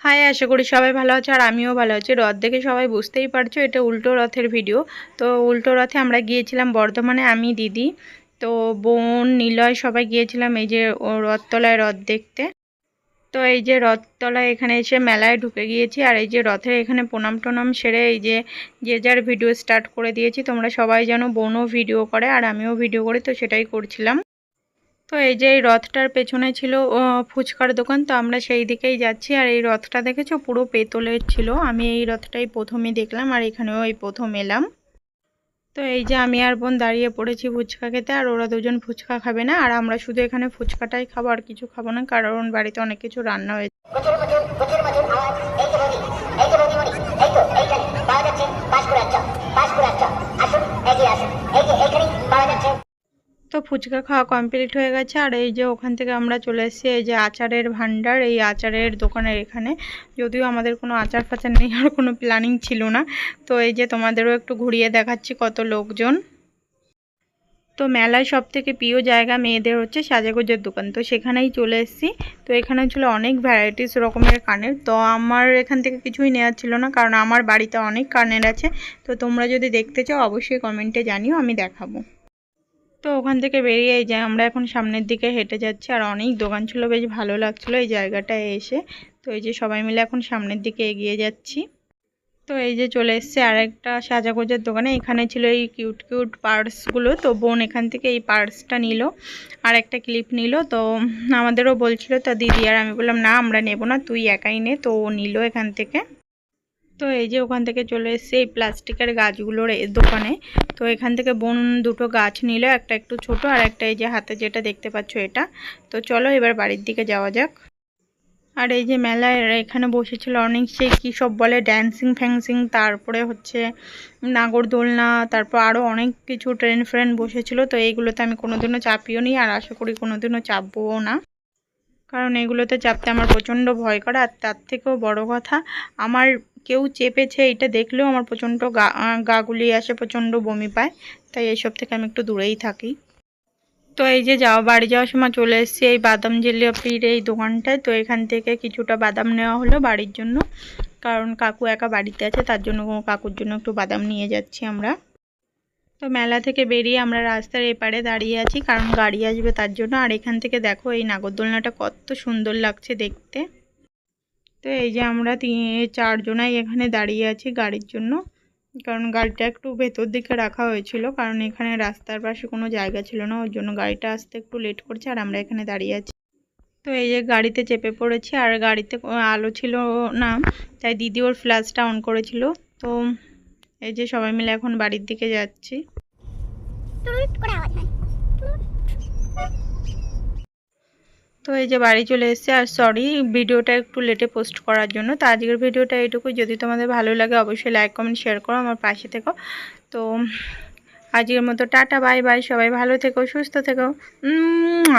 High, আশা করি সবাই ভালো আছে আর আমিও ভালো আছি। রথ দেখে সবাই বুঝতেই পারছো এটা উল্টো রথের ভিডিও। তো উল্টো রথে আমরা গিয়েছিলাম বর্ধমানে, আমি, দিদি, তো বোন, নিলয় সবাই গিয়েছিলাম এই যে রথতলায় রথ দেখতে। তো এই যে রথতলায় এখানে এসে মেলায় ঢুকে গিয়েছি আর এই যে রথের এখানে প্রণাম টনাম সেরে এই যে যে যার ভিডিও স্টার্ট করে দিয়েছি। তোমরা সবাই জানো বোনও ভিডিও করে আর আমিও ভিডিও করি, তো সেটাই করছিলাম। তো এই যে এই রথটার পেছনে ছিল ফুচকার দোকান, তো আমরা সেই দিকেই যাচ্ছি। আর এই রথটা দেখেছো পুরো পেতলের ছিল, আমি এই রথটাই প্রথমে দেখলাম আর এখানেও এই প্রথম এলাম। তো এই যে আমি আর বোন দাঁড়িয়ে পড়েছি ফুচকা খেতে, আর ওরা দুজন ফুচকা খাবে না আর আমরা শুধু এখানে ফুচকাটাই খাবো, আর কিছু খাবো না, কারণ বাড়িতে অনেক কিছু রান্না হয়েছে। তো ফুচকা খাওয়া কমপ্লিট হয়ে গেছে আর এই যে ওখান থেকে আমরা চলে এসেছি এই যে আচারের ভান্ডার, এই আচারের দোকানের এখানে। যদিও আমাদের কোনো আচার ফাচার নেই আর কোনো প্ল্যানিং ছিল না। তো এই যে তোমাদেরও একটু ঘুরিয়ে দেখাচ্ছি কত লোকজন। তো মেলায় সব থেকে প্রিয় জায়গা মেয়েদের হচ্ছে সাজাগোজের দোকান, তো সেখানেই চলে এসেছি। তো এখানে ছিল অনেক ভ্যারাইটিস রকমের কানের, তো আমার এখান থেকে কিছুই নেওয়ার ছিল না কারণ আমার বাড়িতে অনেক কানের আছে। তো তোমরা যদি দেখতে চাও অবশ্যই কমেন্টে জানিও, আমি দেখাবো। তো ওখান থেকে বেরিয়ে এই যে আমরা এখন সামনের দিকে হেঁটে যাচ্ছি আর অনেক দোকান ছিল, বেশ ভালো লাগছিলো এই জায়গাটায় এসে। তো এই যে সবাই মিলে এখন সামনের দিকে এগিয়ে যাচ্ছি। তো এই যে চলে এসছে আর একটা সাজাগোজের দোকানে, এখানে ছিল এই কিউট কিউট পার্সগুলো। তো বোন এখান থেকে এই পার্সটা নিল আর একটা ক্লিপ নিল। তো আমাদেরও বলছিল, তা দিদি আর আমি বললাম না আমরা নেব না, তুই একাই নে। তো ও নিল এখান থেকে। তো এই যে ওখান থেকে চলে এসেছে এই প্লাস্টিকের গাছগুলোর দোকানে। তো এখান থেকে বোন দুটো গাছ নিল, একটা একটু ছোট আর একটা এই যে হাতে যেটা দেখতে পাচ্ছ এটা। তো চলো এবার বাড়ির দিকে যাওয়া যাক। আর এই যে মেলায় এখানে বসেছিল অনেক সেই কী সব বলে ড্যান্সিং ফ্যান্সিং, তারপরে হচ্ছে নাগরদোলনা, তারপর আরও অনেক কিছু ট্রেন ফ্রেন বসেছিল। তো এইগুলোতে আমি কোনোদিনও চাপিও নি আর আশা করি কোনোদিনও চাপবও না, কারণ এগুলোতে চাপতে আমার প্রচণ্ড ভয় করে। আর তার থেকেও বড় কথা, আমার কেউ চেপেছে এটা দেখলেও আমার প্রচণ্ড গা গুলিয়ে আসে, প্রচণ্ড বমি পায়। তাই এইসব থেকে আমি একটু দূরেই থাকি। তো এই যে বাড়ি যাওয়ার সময় চলে এসেছি এই বাদাম জিলিপির এই দোকানটায়। তো এখান থেকে কিছুটা বাদাম নেওয়া হলো বাড়ির জন্য, কারণ কাকু একা বাড়িতে আছে, তার জন্য কাকুর জন্য একটু বাদাম নিয়ে যাচ্ছি আমরা। তো মেলা থেকে বেরিয়ে আমরা রাস্তার এপারে দাঁড়িয়ে আছি কারণ গাড়ি আসবে তার জন্য। আর এখান থেকে দেখো এই নাগরদোলনাটা কত সুন্দর লাগছে দেখতে। তো এই যে আমরা চারজনাই এখানে দাঁড়িয়ে আছি গাড়ির জন্য, কারণ গাড়িটা একটু ভেতর দিকে রাখা হয়েছিল, কারণ এখানে রাস্তার পাশে কোনো জায়গা ছিল না, ওর জন্য গাড়িটা আসতে একটু লেট করছে আর আমরা এখানে দাঁড়িয়ে আছি। তো এই যে গাড়িতে চেপে পড়েছি আর গাড়িতে আলো ছিল না, তাই দিদি ওর ফ্ল্যাশটা অন করেছিল। তো এই যে সবাই মিলে এখন বাড়ির দিকে যাচ্ছি। তো এই যে বাড়ি চলে এসেছে আর সরি ভিডিওটা একটু লেটে পোস্ট করার জন্য। তো আজকের ভিডিওটা এইটুকু, যদি তোমাদের ভালো লাগে অবশ্যই লাইক কমেন্ট শেয়ার করো, আমার পাশে থেকো। তো আজকের মতো টাটা, বাই বাই, সবাই ভালো থেকো, সুস্থ থেকো।